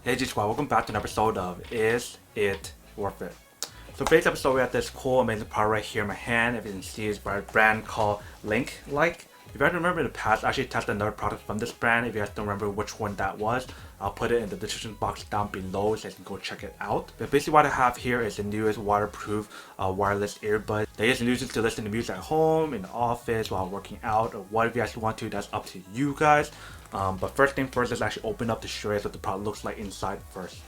Hey G Squad, welcome back to an episode of Is It Worth It? So today's episode we have this cool amazing product right here in my hand. If you can see, it's by a brand called Linklike. If you guys remember in the past, I actually tested another product from this brand. If you guys don't remember which one that was, I'll put it in the description box down below so you can go check it out. But basically what I have here is the newest waterproof wireless earbud. They just use it to listen to music at home, in the office, while working out, or whatever you guys want to, that's up to you guys. But first thing first, let's actually open up the show you what the product looks like inside first.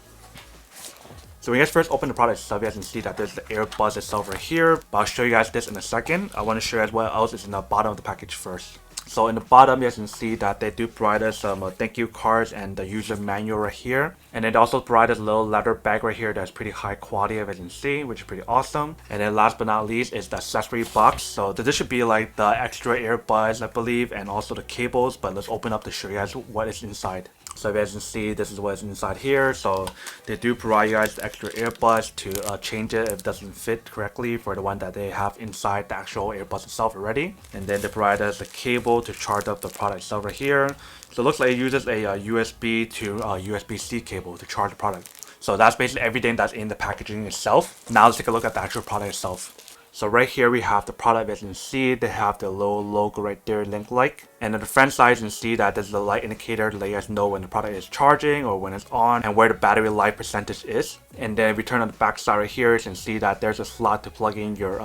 So when you guys first open the product itself, you guys can see that there's the Earbuds itself right here. But I'll show you guys this in a second. I want to show you guys what else is in the bottom of the package first. So in the bottom, you guys can see that they do provide us some thank you cards and the user manual right here. And it also provides us a little leather bag right here that's pretty high quality, as you can see, which is pretty awesome. And then last but not least is the accessory box. So this should be like the extra earbuds, I believe, and also the cables. But let's open up to show you guys what is inside. So if you guys can see, this is what's inside here. So they do provide you guys the extra earbuds to change it if it doesn't fit correctly for the one that they have inside the actual earbuds itself already. And then they provide us a cable to charge up the product itself right here. So it looks like it uses a USB to USB-C cable to charge the product. So that's basically everything that's in the packaging itself. Now let's take a look at the actual product itself. So right here we have the product, as you can see, they have the little logo right there, Linklike. And on the front side you can see that there's a light indicator to let you guys know when the product is charging or when it's on and where the battery life percentage is. And then if you turn on the back side right here, you can see that there's a slot to plug in your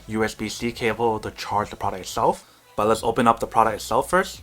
USB-C cable to charge the product itself. But let's open up the product itself first.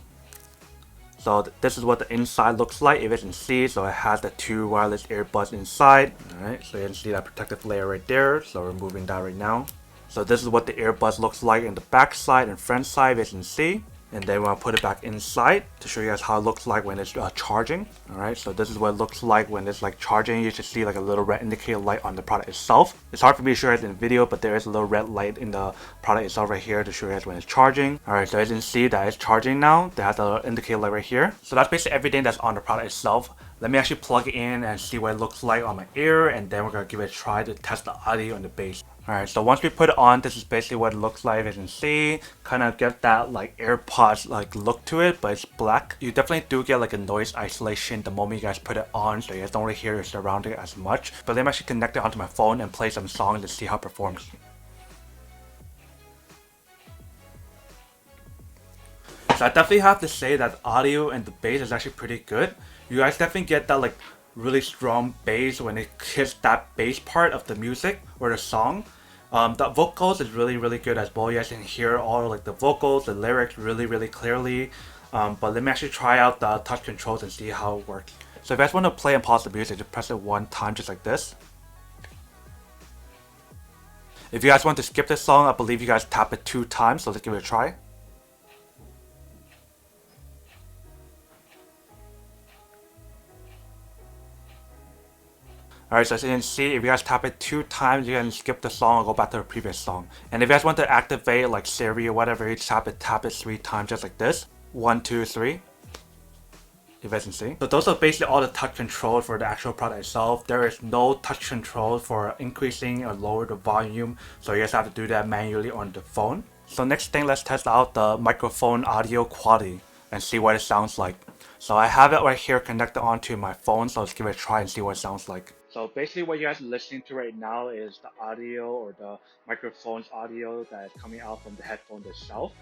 So this is what the inside looks like, if you can see. So it has the two wireless earbuds inside. Alright, so you can see that protective layer right there. So we're removing that right now. So this is what the earbuds looks like in the back side and front side, as you can see. And then we're gonna put it back inside to show you guys how it looks like when it's charging. Alright, so this is what it looks like when it's like charging. You should see like a little red indicator light on the product itself. It's hard for me to show you guys in the video, but there is a little red light in the product itself right here to show you guys when it's charging. Alright, so as you can see that it's charging now. They have the indicator light right here. So that's basically everything that's on the product itself. Let me actually plug it in and see what it looks like on my ear, and then we're gonna give it a try to test the audio and the bass. Alright, so once we put it on, this is basically what it looks like, as you can see. Kind of get that like AirPods like look to it, but it's black. You definitely do get like a noise isolation the moment you guys put it on, so you guys don't really hear your surrounding as much. But let me actually connect it onto my phone and play some songs to see how it performs. So I definitely have to say that the audio and the bass is actually pretty good. You guys definitely get that like really strong bass when it hits that bass part of the music or the song. The vocals is really good as well. You guys can hear all like the vocals, the lyrics really clearly. But let me actually try out the touch controls and see how it works. So if you guys want to play and pause the music, just press it one time just like this. If you guys want to skip this song, I believe you guys tap it 2 times, so let's give it a try. Alright, so as you can see, if you guys tap it 2 times, you can skip the song and go back to the previous song. And if you guys want to activate like Siri or whatever, you tap it 3 times just like this. 1, 2, 3. If you guys can see. So those are basically all the touch controls for the actual product itself. There is no touch control for increasing or lower the volume, so you guys have to do that manually on the phone. So next thing, let's test out the microphone audio quality and see what it sounds like. So I have it right here connected onto my phone, so let's give it a try and see what it sounds like. So basically what you guys are listening to right now is the audio or the microphone's audio that is coming out from the headphone itself.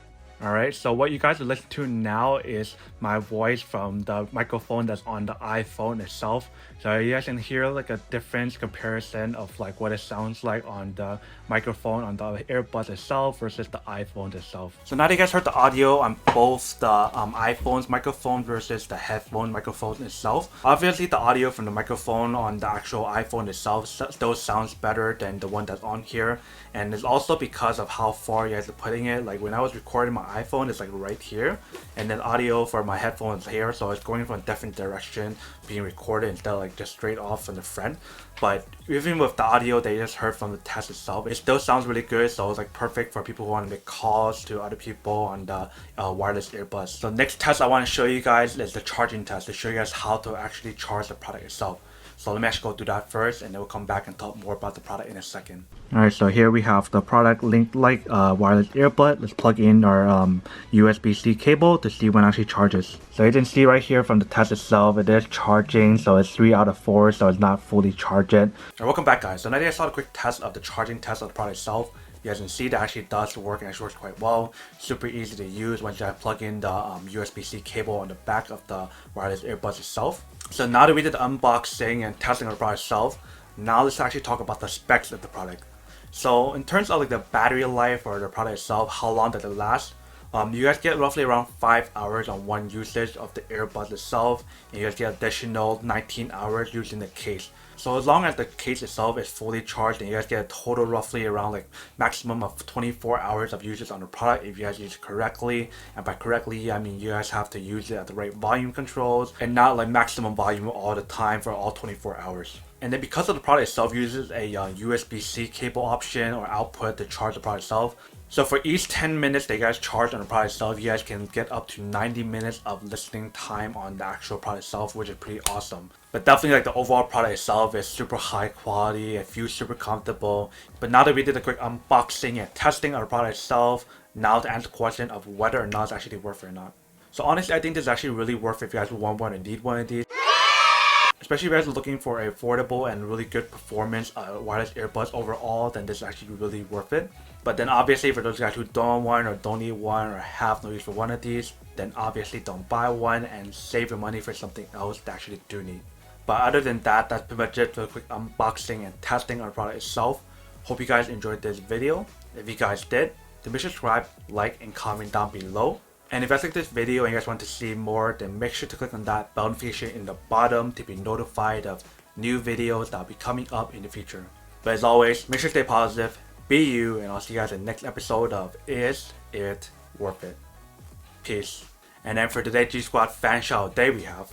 Alright, so what you guys are listening to now is my voice from the microphone that's on the iPhone itself. So you guys can hear like a difference comparison of like what it sounds like on the microphone on the earbuds itself versus the iPhone itself. So now that you guys heard the audio on both the iPhone's microphone versus the headphone microphone itself. Obviously the audio from the microphone on the actual iPhone itself still sounds better than the one that's on here. And it's also because of how far you guys are putting it. Like when I was recording my iPhone, it's like right here, and then audio for my headphones here, so it's going from a different direction being recorded instead of like just straight off from the front. But even with the audio that you just heard from the test itself, it still sounds really good, so it's like perfect for people who want to make calls to other people on the wireless earbuds. So next test I want to show you guys is the charging test to show you guys how to actually charge the product itself. So let me actually go do that first, and then we'll come back and talk more about the product in a second. Alright, so here we have the product Linklike wireless earbud. Let's plug in our USB-C cable to see when it actually charges. So you can see right here from the test itself, it is charging, so it's 3 out of 4, so it's not fully charged yet. Alright, welcome back guys. So now that I saw a quick test of the charging test of the product itself, you guys can see that actually does work and actually works quite well. Super easy to use once you plug in the USB-C cable on the back of the wireless earbuds itself. So now that we did the unboxing and testing of the product itself, now let's actually talk about the specs of the product. So in terms of like the battery life or the product itself, how long does it last? You guys get roughly around 5 hours on one usage of the earbuds itself, and you guys get additional 19 hours using the case. So as long as the case itself is fully charged, and you guys get a total roughly around like maximum of 24 hours of usage on the product if you guys use it correctly. And by correctly, I mean you guys have to use it at the right volume controls and not like maximum volume all the time for all 24 hours. And then because of the product itself uses a USB-C cable option or output to charge the product itself. So for each 10 minutes that you guys charge on the product itself, you guys can get up to 90 minutes of listening time on the actual product itself, which is pretty awesome. But definitely like the overall product itself is super high quality, it feels super comfortable. But now that we did a quick unboxing and testing of the product itself, now to answer the question of whether or not it's actually worth it or not. So honestly, I think this is actually really worth it if you guys want one and need one of these. Especially if you guys are looking for affordable and really good performance wireless earbuds overall, then this is actually really worth it. But then obviously for those guys who don't want or don't need one or have no use for one of these, then obviously don't buy one and save your money for something else that actually do need. But other than that, that's pretty much it for a quick unboxing and testing of the product itself. Hope you guys enjoyed this video. If you guys did, then make sure to subscribe, like, and comment down below. And if you guys like this video and you guys want to see more, then make sure to click on that bell notification in the bottom to be notified of new videos that will be coming up in the future. But as always, make sure to stay positive, be you, and I'll see you guys in the next episode of Is It Worth It? Peace. And then for today's G Squad fan shout day we have.